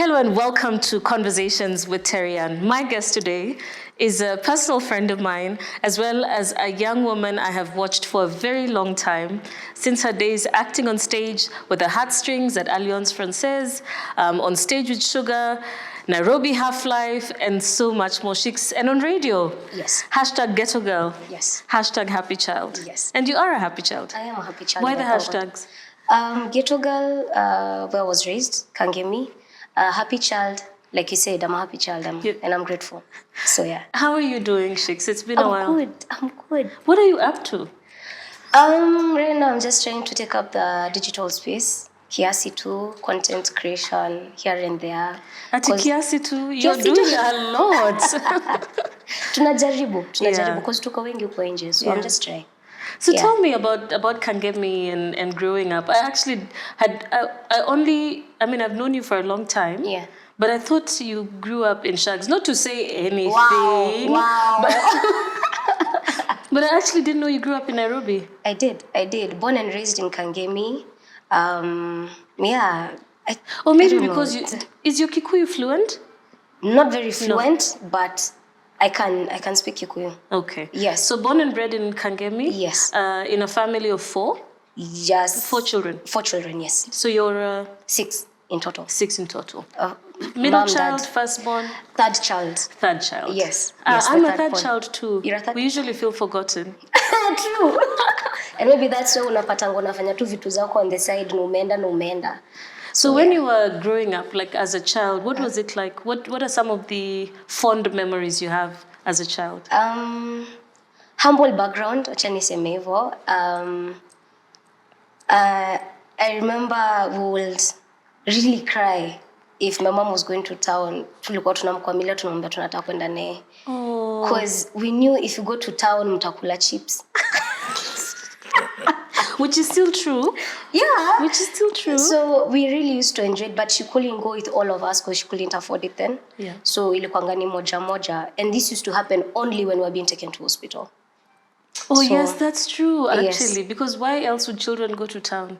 Hello and welcome to Conversations with Terryanne. My guest today is a personal friend of mine, as well as a young woman I have watched for a very long time, since her days acting on stage with the Heartstrings at Alliance Francaise, on stage with Sugar, Nairobi Half-Life, and so much more. Shix, and on radio. Yes. Hashtag Ghetto Girl. Yes. Hashtag Happy Child. Yes. And you are a happy child. I am a happy child. Why the hashtags? Ghetto girl, where I was raised, Kangemi. Happy child, like you said, I'm a happy child, and I'm grateful. So yeah. How are you doing, Shix? It's been a while. I'm good. What are you up to? Right now I'm just trying to take up the digital space. Kiasi too, content creation here and there. At Kiasi too, you're doing a lot. tunajaribu because tuko wengi huko nje, so I'm just trying. So tell me about Kangemi and growing up. I actually I've known you for a long time. Yeah. But I thought you grew up in Shags. Not to say anything. Wow. But I actually didn't know you grew up in Nairobi. I did. Born and raised in Kangemi. Or maybe because is your Kikuyu fluent? Not very fluent, but I can speak Kikuyu. Okay. Yes. So born and bred in Kangemi? Yes. In a family of 4? Yes. 4 children? 4 children, yes. So you're... 6 in total. 6 in total. Middle child, firstborn? Third child. Third child. Yes. I'm a third child too. You're a third? We usually feel forgotten. True. And maybe that's why unapatanga unafanya tu vitu zako on the side na umeenda. So when you were growing up, like as a child, what was it like? What are some of the fond memories you have as a child? Humble background, acha niseme hivyo. I remember we would really cry if my mom was going to town. Tulikuwa tunamkwamilia tunamwambia tunataka kwenda naye. Because we knew if you go to town mtakula chips. Which is still true. Yeah. Which is still true. So we really used to enjoy it, but she couldn't go with all of us because she couldn't afford it then. Yeah. So ilikuwanga ni moja. And this used to happen only when we were being taken to hospital. Oh, so, yes, that's true, actually. Yes. Because why else would children go to town?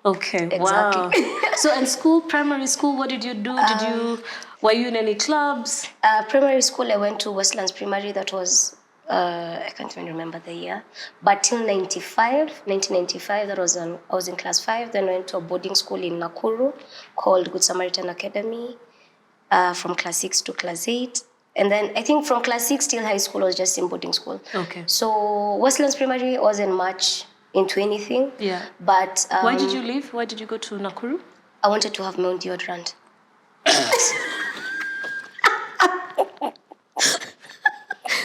Okay, exactly. Wow. So in school, primary school, what did you do? Were you in any clubs? Primary school, I went to Westlands Primary. That was... I can't even remember the year, but till 1995, I was in class 5. Then I went to a boarding school in Nakuru called Good Samaritan Academy, from class 6 to class 8. And then I think from class 6 till high school I was just in boarding school. Okay. So Westlands Primary wasn't much into anything. Yeah. But why did you leave? Why did you go to Nakuru? I wanted to have my own deodorant.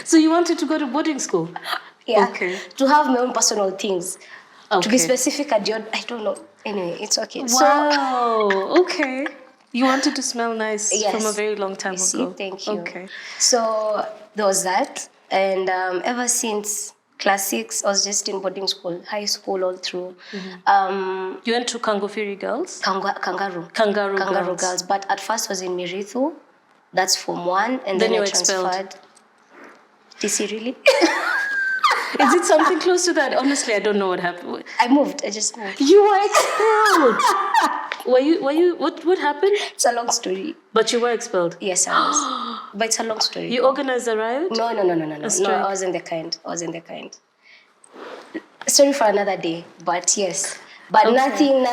So you wanted to go to boarding school? Yeah. Okay. To have my own personal things. Okay. To be specific, I don't know. Anyway, it's okay. Wow. Okay. You wanted to smell nice from a very long time ago. Thank you. Okay. So there was that. And ever since class 6, I was just in boarding school, high school all through. Mm-hmm. You went to Kangofiri Girls? Kangaroo Girls. But at first I was in Mirithu. That's Form 1. And then I transferred. DC, really? Is it something close to that? Honestly, I don't know what happened. I just moved. You were expelled. Were you, what happened? It's a long story. But you were expelled? Yes, I was. But it's a long story. You organized a riot? No. No, I wasn't the kind. Sorry for another day, but yes. But nothing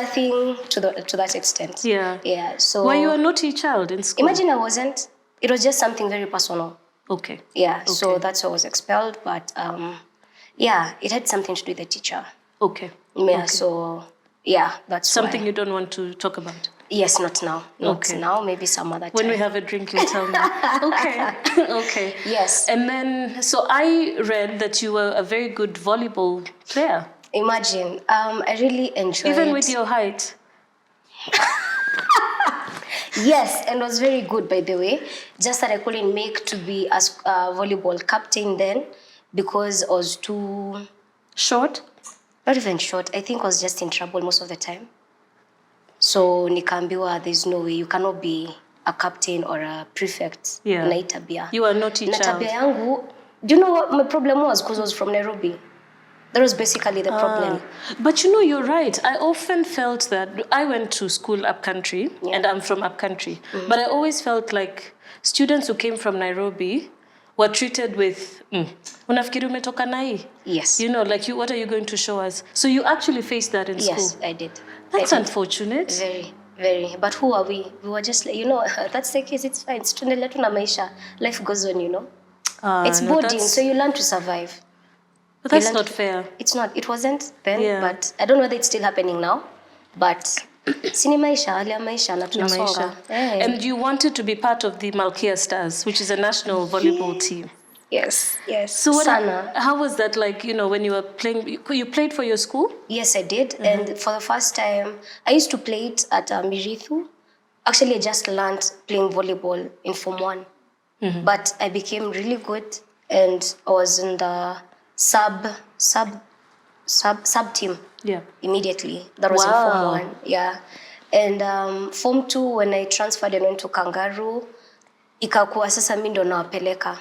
to that extent. Yeah. Yeah, so... Were you a naughty child in school? Imagine I wasn't. It was just something very personal. Okay. Yeah, so that's why I was expelled. But it had something to do with the teacher. Okay. Yeah, so that's something why. You don't want to talk about? Yes, not now. Not now, maybe some other time. When we have a drink, you'll tell me. Okay. Yes. And then, so I read that you were a very good volleyball player. Imagine. I really enjoyed... Even with your height? Yes, and was very good, by the way. Just that I couldn't make to be a volleyball captain then because I was too... Short? Not even short. I think I was just in trouble most of the time. So nikaambiwa, there's no way. You cannot be a captain or a prefect. Yeah. Na itabia. You are naughty child. Na tabia yangu... Do you know what my problem was? Because I was from Nairobi. That was basically the problem. But you know, you're right. I often felt that I went to school upcountry, and I'm from upcountry. But I always felt like students who came from Nairobi were treated with, unafikiri umetoka na hii? Yes. You know, like, what are you going to show us? So you actually faced that in school? Yes, I did. That's unfortunate. Very, very. But who are we? We were just like, that's the case, it's fine. Tunaendelea tu na maisha. Life goes on, It's boarding, so you learn to survive. But that's not fair. It's not. It wasn't then, but I don't know whether it's still happening now. But sini maisha, hali ya maisha na tunasonga. And you wanted to be part of the Malkia Stars, which is a national volleyball team. Yes. So how was that like, when you were playing? You played for your school? Yes, I did. And for the first time, I used to play it at Mirithu. Actually, I just learned playing volleyball in Form 1. But I became really good, and I was in the sub team. Yeah. Immediately. That was in Form 1. Yeah. And Form 2, when I transferred and went to Kangaroo, ikakuwa sasa mimi ndo nawapeleka.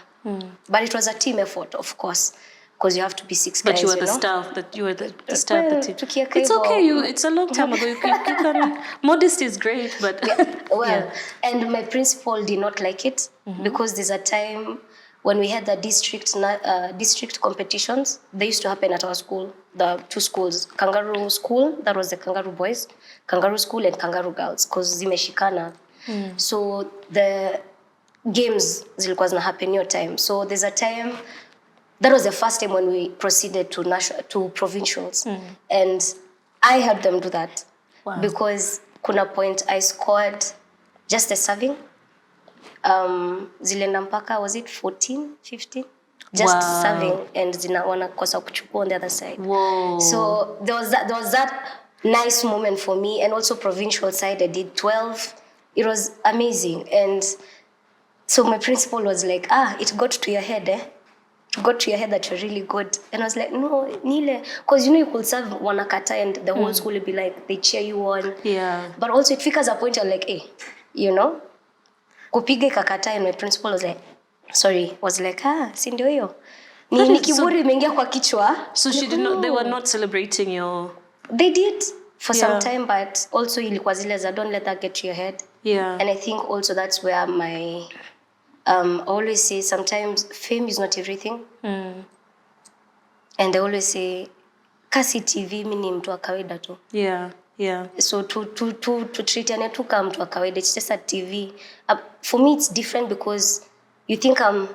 But it was a team effort, of course, because you have to be 6 guys. But you were the star of the team. It's okay. It's a long time ago. You can, modesty is great, but And my principal did not like it because there's a time when we had the district competitions. They used to happen at our school, the 2 schools, Kangaroo School, that was the Kangaroo boys, Kangaroo School, and Kangaroo girls, because zimeshikana. So the games zilikuwa zina happen your time. So there's a time, that was the first time when we proceeded to provincials. And I helped them do that. Because kuna point I scored just a serving. Zilenda mpaka, was it 14, 15? Just serving, and wanakosa kuchukua on the other side. So there was that nice moment for me. And also provincial side, I did 12. It was amazing. And so my principal was like, it got to your head, It got to your head that you're really good. And I was like, no, Nile. Because, you could serve wanakata and the whole school would be like, they cheer you on. Yeah. But also it figures a point, you're like, hey, kupige kakata, and my principal was like, si ndio hiyo. Ni kiburi imeingia kwa kichwa. So she did not, they were not celebrating your... They did for some time, but also ilikuwa zile za don't let that get to your head. Yeah. And I think also that's where my... I always say sometimes fame is not everything. And I always say, kasi TV mimi ni mtu wa kawaida tu. Yeah. So to treat ane tu kama mtu wa kawaida, it's just a TV. For me, it's different because you think I'm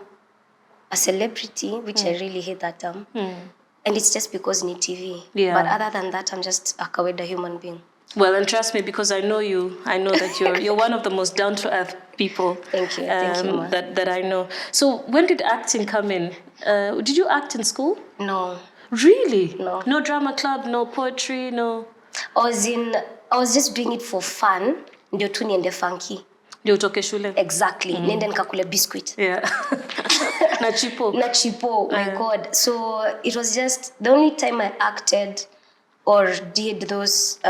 a celebrity, which I really hate that term. And it's just because ni TV. Yeah. But other than that, I'm just a kawaida human being. Well, and trust me, because I know you, I know that you're one of the most down-to-earth people. Thank you. Thank you, that I know. So when did acting come in? Did you act in school? No. Really? No. No drama club, no poetry, no... I was just doing it for fun. Ndio tu niende funky. Ndio utoke shule? Exactly. Niende nikakule biscuit. Yeah. Na chipo. My God. So it was just the only time I acted or did those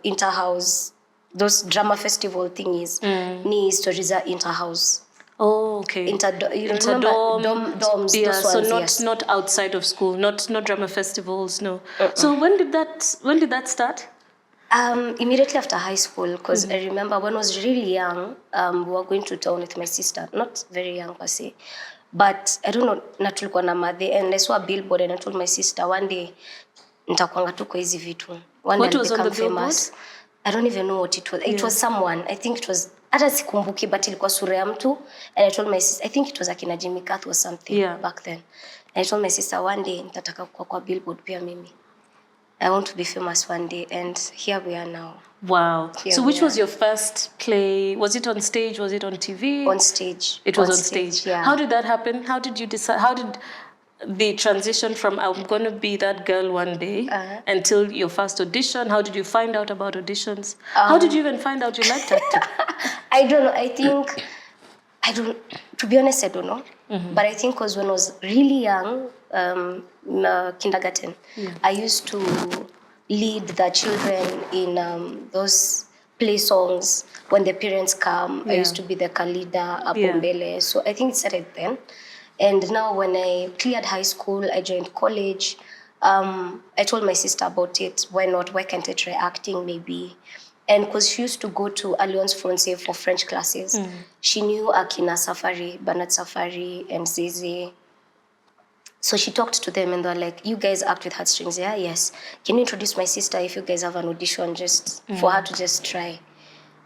inter-house, those drama festival thingies, ni stories are inter-house. Oh, okay. Doms. Yeah, so ones, not outside of school, not drama festivals, no. So when did that start? Immediately after high school, because I remember when I was really young, we were going to town with my sister. Not very young per se, but I don't know, natulikuwa na madhe, and I saw a billboard and I told my sister one day, nitakuanga tu kwa hizi vitu. One day I'll become famous. I don't even know what it was. It was someone. I think it was, hata sikumbuki, but ilikuwa sura ya mtu. And I told my sister, I think it was akina Jimmy Kath or something back then. And I told my sister one day, nitataka kwa billboard pia mimi. I want to be famous one day, and here we are now. Wow. So which was your first play? Was it on stage? Was it on TV? On stage. It was on stage. Yeah. How did that happen? How did you decide? How did the transition from I'm going to be that girl one day until your first audition? How did you find out about auditions? How did you even find out you liked acting? I don't know. To be honest, I don't know. But I think because when I was really young, kindergarten, I used to lead the children in those play songs. When the parents come, I used to be the leader, Apombele. So I think it started then. And now when I cleared high school, I joined college. I told my sister about it. Why not? Why can't I try acting maybe? And because she used to go to Alliance Francaise for French classes, she knew Akina Safari, Bernard Safari, and Zizi. So she talked to them and they're like, you guys act with heartstrings. Yeah, yes. Can you introduce my sister if you guys have an audition just for her to just try?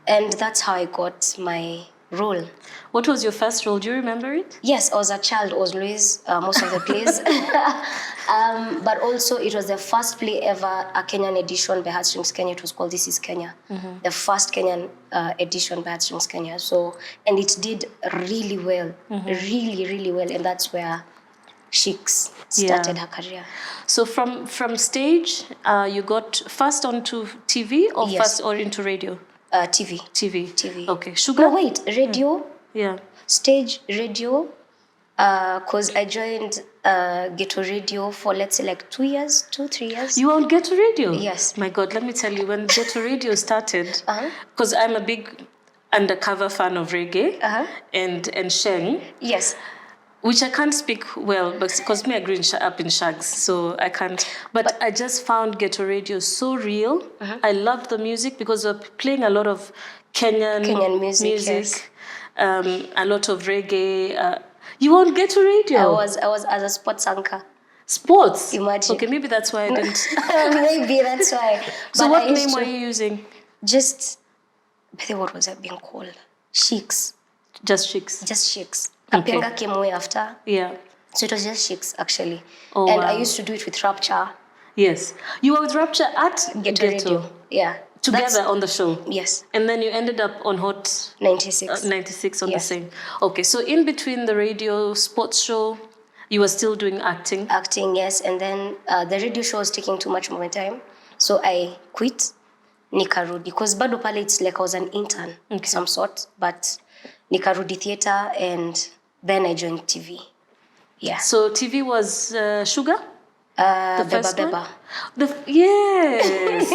And that's how I got my role. What was your first role? Do you remember it? Yes, I was a child. I was Louise most of the plays. But also it was the first play ever, a Kenyan edition by Heartstrings Kenya. It was called This is Kenya. The first Kenyan edition by Heartstrings Kenya. So, and it did really well, really, really well. And that's where Shix started her career. So from stage, you got first onto TV or first or into radio? TV. TV. Okay. Sugar? No, wait. Radio. Yeah. Stage, radio. Because I joined Ghetto Radio for, let's say, like 3 years. You were on Ghetto Radio? Yes. My God, let me tell you, when Ghetto Radio started, because I'm a big undercover fan of reggae and Sheng. Yes. Which I can't speak well, because me I grew up in Shags, so I can't. But I just found Ghetto Radio so real. I loved the music because we're playing a lot of Kenyan music. Yes. A lot of reggae. You were on Ghetto Radio? I was as a sports anchor. Sports? Imagine. Okay, maybe that's why I didn't. Maybe that's why. So what name were you using? Just, what was it being called? Shix. Just Shix. Just Shix. Kapyenga came way after. Yeah. So it was just Shix, actually. Oh, and wow. I used to do it with Rapture. Yes. You were with Rapture at Ghetto Radio. Yeah. Together on the show? Yes. And then you ended up on Hot 96. 96 on the same. Okay, so in between the radio sports show, you were still doing acting? Acting, yes. And then the radio show was taking too much of my time. So I quit Nikarudi. Because bado pale it's like I was an intern of some sort. But Nikarudi theater, and then I joined TV. Yeah. So TV was Sugar? The first Beba. Yes.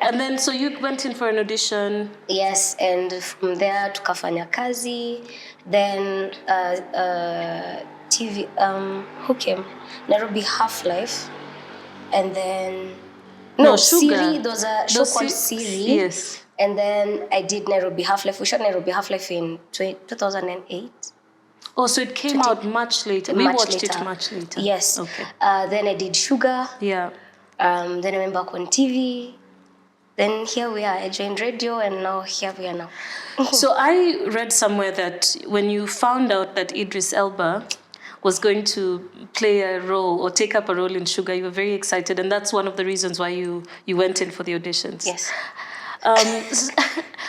And then so you went in for an audition. Yes, and from there tukafanya kazi. Then TV. Who came? Nairobi Half-Life, and then Sugar. Siri. There was a show called Siri. Yes. And then I did Nairobi Half-Life. We shot Nairobi Half-Life in 2008. Oh, so it came out much later. We watched it much later. Yes. Okay. Then I did Sugar. Yeah. Then I went back on TV. Then here we are. I joined radio, and now here we are now. So I read somewhere that when you found out that Idris Elba was going to play a role or take up a role in Sugar, you were very excited, and that's one of the reasons why you went in for the auditions. Yes.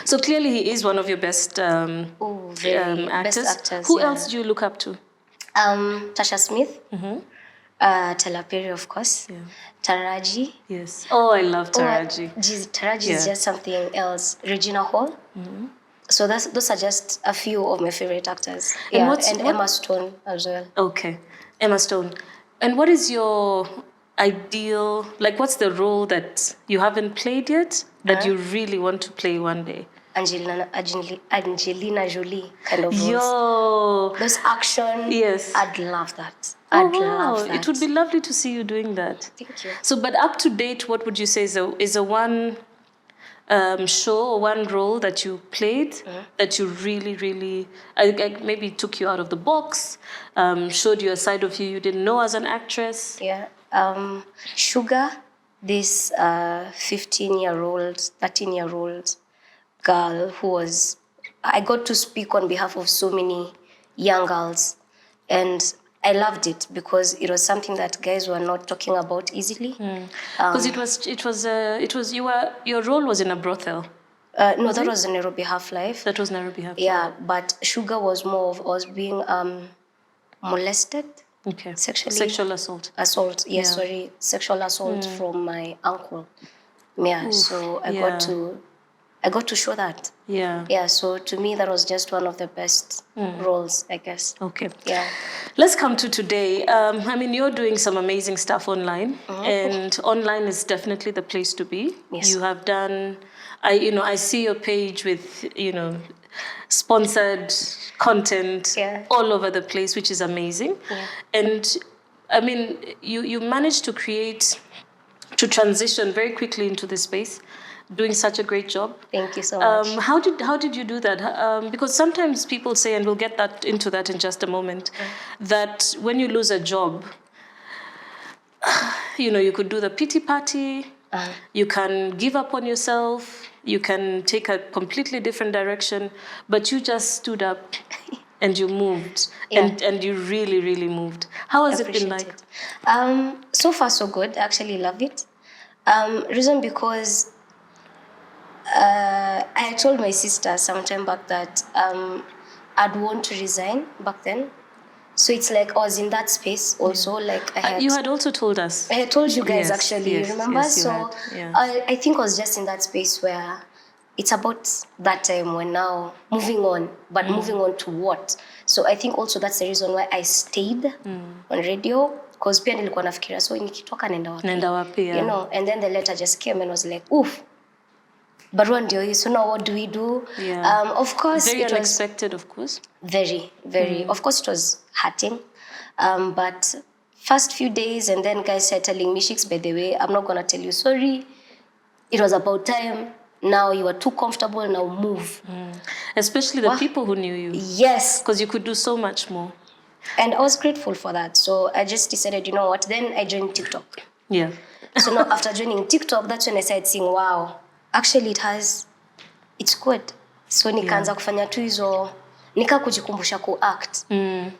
So clearly he is one of your best actors. Best actors. Who else do you look up to? Tasha Smith. Tela Perry, of course. Yeah. Taraji. Yes. Oh, I love Taraji. Taraji is just something else. Regina Hall. So those are just a few of my favorite actors. And Emma Stone as well. Okay, Emma Stone. And what is your ideal, like what's the role that you haven't played yet that you really want to play one day? Angelina Jolie kind of roles. Yo. Those action. Yes. I'd love that. Love that. It would be lovely to see you doing that. Thank you. So, but up to date, what would you say is a one show or one role that you played that you really, really, maybe took you out of the box, showed you a side of you didn't know as an actress? Yeah. Sugar, this 15-year-old, 13-year-old girl I got to speak on behalf of so many young girls, and I loved it because it was something that guys were not talking about easily. Because your role was in a brothel. No, that was Nairobi Half-Life. That was Nairobi Half-Life. Yeah, but Sugar was more of us being molested. Okay. Sexual assault. Assault. Yes, Yeah. sorry. Sexual assault from my uncle. Yeah. Oof. So I got to show that. Yeah. Yeah. So to me, that was just one of the best roles, I guess. Okay. Yeah. Let's come to today. I mean, you're doing some amazing stuff online, and online is definitely the place to be. Yes. You have done. I see your page with sponsored content all over the place, which is amazing. Yeah. And I mean, you managed to transition very quickly into this space, doing such a great job. Thank you so much. How did you do that? Because sometimes people say, and we'll get into that in just a moment, that when you lose a job, you could do the pity party, you can give up on yourself, you can take a completely different direction, but you just stood up and you moved, and you really, really moved. How has it been like? So far, so good. I actually love it. Reason because I had told my sister sometime back that I'd want to resign back then. So it's like I was in that space also. Like You had also told us. I had told you guys actually. Yes, you remember? Yes, you so had. Yeah. I think I was just in that space where it's about that time when now moving on, but moving on to what? So I think also that's the reason why I stayed on radio, because pia nilikuwa nafikiria so nikitoka nenda wapi, yeah. And then the letter just came and was like, oof. Barua ndio hii, so now what do we do? Yeah. Of course, very it unexpected, of course. Very, very. Of course, it was hurting, but first few days, and then guys started telling me, Shix, by the way, I'm not gonna tell you sorry. It was about time. Now you are too comfortable. Now move. Especially the people who knew you. Yes, because you could do so much more. And I was grateful for that. So I just decided, you know what? Then I joined TikTok. Yeah. So now after joining TikTok, that's when I started seeing, wow, actually it's good. So nikaanza kufanya tu hizo, nika kujikumbusha ku-act.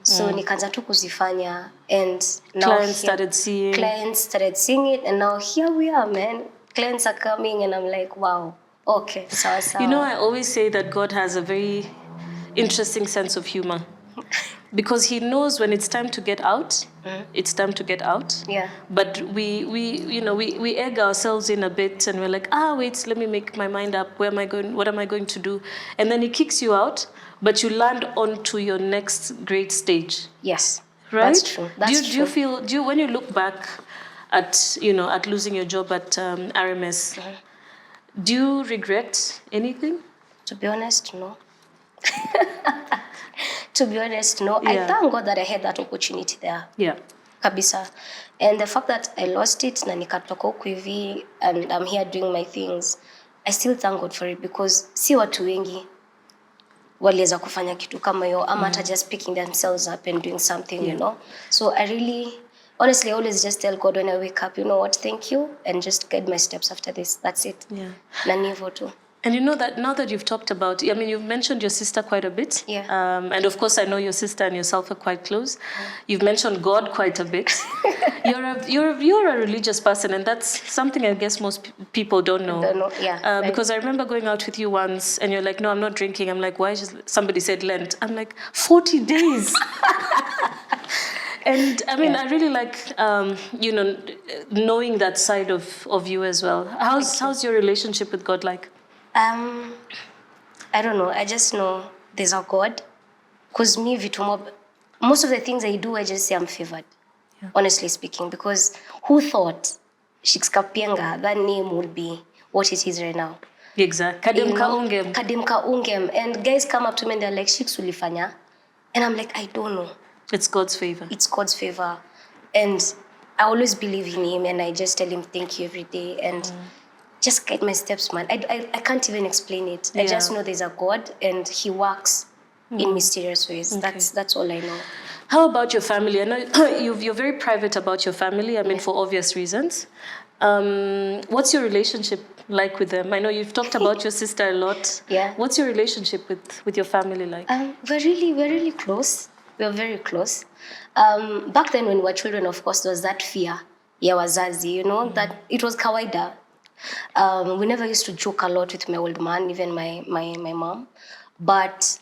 So nikaanza tu kuzifanya, and now clients started seeing it, and now here we are, man. Clients are coming, and I'm like, wow, okay, sawa. I always say that God has a very interesting sense of humor. Because he knows when it's time to get out, it's time to get out. Yeah. But we egg ourselves in a bit, and we're like, wait, let me make my mind up. Where am I going? What am I going to do? And then he kicks you out, but you land onto your next great stage. Yes. Right? That's true. Do you when you look back at losing your job at RMS, do you regret anything? To be honest, no. To be honest, no. Yeah. I thank God that I had that opportunity there. Yeah. Kabisa. And the fact that I lost it, na nikatoka huku hivi, and I'm here doing my things, I still thank God for it, because si watu wengi waliweza kufanya kitu kama hiyo, ama hata just picking themselves up and doing something, So I really, honestly, I always just tell God when I wake up, you know what, thank you, and just guide my steps after this. That's it. Yeah. Na nivo tu. And you know that now that you've talked about, you've mentioned your sister quite a bit. Yeah. And of course, I know your sister and yourself are quite close. You've mentioned God quite a bit. You're a religious person, and that's something I guess most people don't know. Yeah. Because I remember going out with you once, and you're like, no, I'm not drinking. I'm like, why? Somebody said Lent. I'm like, 40 days. And I mean, I really like, knowing that side of you as well. How's your relationship with God like? I don't know. I just know there's a God. Because me, most of the things I do, I just say I'm favored. Yeah. Honestly speaking. Because who thought Shix Kapyenga, that name would be what it is right now? Exactly. Kadimka ungem. And guys come up to me and they're like, Shix ulifanya. And I'm like, I don't know. It's God's favor. It's God's favor. And I always believe in him, and I just tell him thank you every day. And just guide my steps, man. I can't even explain it. Yeah. I just know there's a God, and he works in mysterious ways. Okay. That's all I know. How about your family? I know you're very private about your family, I mean, for obvious reasons. What's your relationship like with them? I know you've talked about your sister a lot. Yeah. What's your relationship with your family like? We're really close. We're very close. Back then when we were children, of course, there was that fear. Ya wazazi, that it was kawaida. We never used to joke a lot with my old man, even my mom. But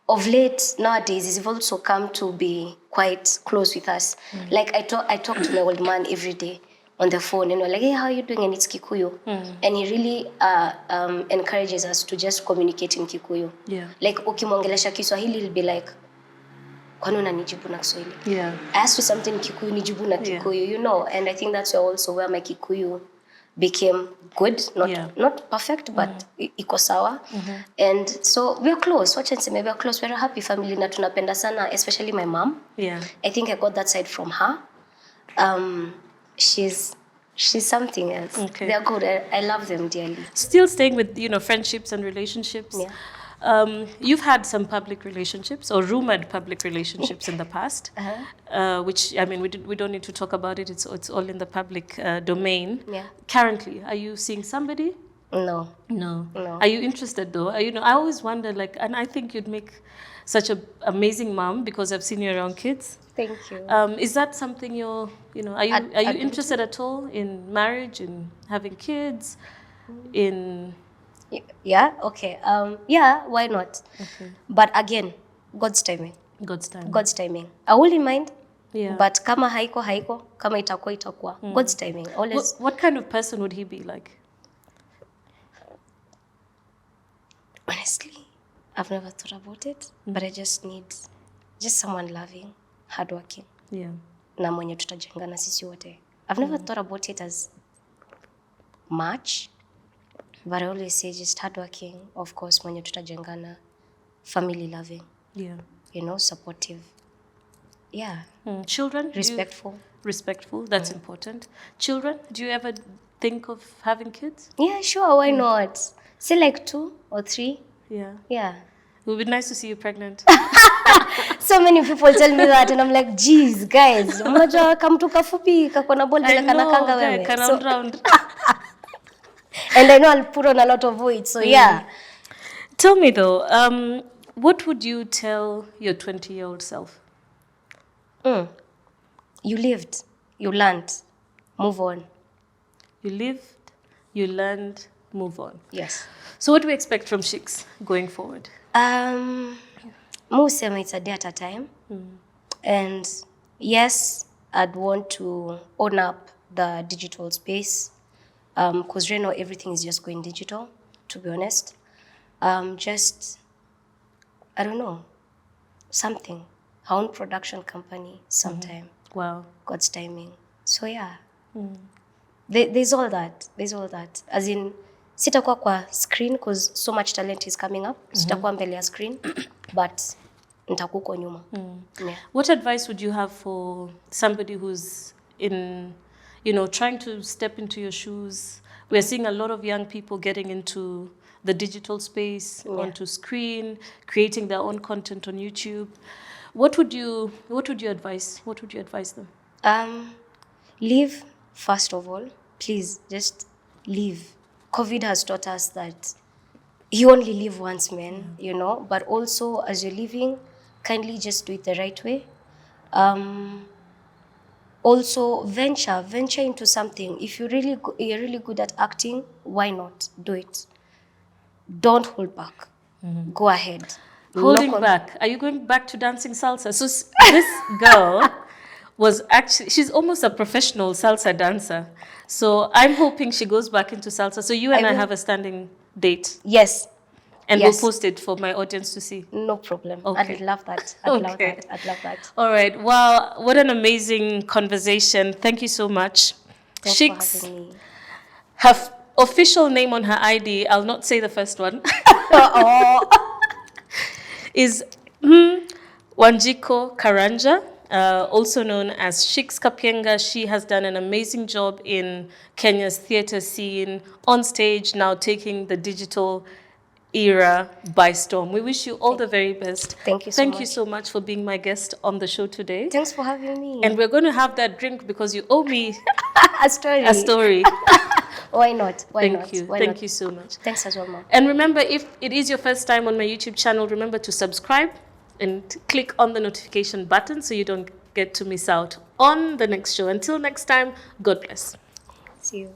of late, nowadays, he's also come to be quite close with us. Like I talk to my old man every day on the phone, and we're like, hey, how are you doing? And it's Kikuyu. And he really encourages us to just communicate in Kikuyu. Yeah. Like, ukimwongelesha Kiswahili, he'll be like, kwani unanijibu na Kiswahili? Yeah. I asked you something Kikuyu, nijibu na Kikuyu, And I think that's also where my Kikuyu became good, not perfect, but iko sawa. And so we're close. What can say? We're close. We're a happy family. Na tunapenda sana, especially my mom. Yeah. I think I got that side from her. She's something else. Okay. They're good. I love them dearly. Still staying with, friendships and relationships. Yeah. You've had some public relationships or rumored public relationships in the past, which, I mean, we don't need to talk about it. It's all in the public domain. Yeah. Currently, are you seeing somebody? No. No. No. Are you interested though? I always wonder, like, and I think you'd make such an amazing mom because I've seen you around kids. Thank you. Is that something are you interested at all in marriage, in having kids, in? Yeah. Okay. Yeah. Why not? Okay. But again, God's timing. God's time. God's timing. I wouldn't mind. Yeah. But kama haiko, kama itakuwa. God's timing. Always. What kind of person would he be like? Honestly, I've never thought about it, but I just need someone loving, hardworking. Yeah. Na mwenye tutajengana sisi wote. I've never thought about it as much, but I always say just hardworking, of course, mwenye tutajengana, family loving. Yeah. Supportive. Yeah. Children? Respectful. Respectful, that's important. Children, do you ever think of having kids? Yeah, sure, why not? Say like 2 or 3. Yeah. Yeah. It would be nice to see you pregnant. So many people tell me that and I'm like, geez, guys, mmoja kamtu kafupi kakona ball vile kanakanga wewe. Can round. And I know I'll put on a lot of weight, so yeah. Tell me though, what would you tell your 20-year-old self? You lived, you learned, move on. You lived, you learned, move on. Yes. So what do we expect from Shix going forward? Musema it's a day at a time. And yes, I'd want to own up the digital space. Because right now everything is just going digital, to be honest. Just, I don't know, something. Our own production company sometime. Wow. God's timing. So yeah. There's all that. As in, sitakuwa kwa screen because so much talent is coming up. Sitakuwa mbele ya screen, but nitakuko nyuma. Yeah. What advice would you have for somebody who's in, trying to step into your shoes? We're seeing a lot of young people getting into the digital space, onto screen, creating their own content on YouTube. What would you advise? What would you advise them? Live, first of all. Please, just live. COVID has taught us that you only live once, man, But also, as you're living, kindly just do it the right way. Also, venture into something. If you're really good at acting, why not do it? Don't hold back. Go ahead. Holding back. Are you going back to dancing salsa? So this girl she's almost a professional salsa dancer. So I'm hoping she goes back into salsa. So you and I have a standing date. Yes. And we'll post it for my audience to see. No problem. Okay. I'd love that. I'd love that. All right. Well, what an amazing conversation. Thank you so much. Thanks Shix, for having me. her official name on her ID, I'll not say the first one, is Wanjiko Karanja. Also known as Shix Kapyenga. She has done an amazing job in Kenya's theatre scene, on stage, now taking the digital era by storm. We wish you all the very best. Thank you so much. Thank you so much for being my guest on the show today. Thanks for having me. And we're going to have that drink because you owe me a story. Why not? Thank you. Thank you so much. Thanks as well, Mom. And remember, if it is your first time on my YouTube channel, remember to subscribe and click on the notification button so you don't get to miss out on the next show. Until next time, God bless. See you.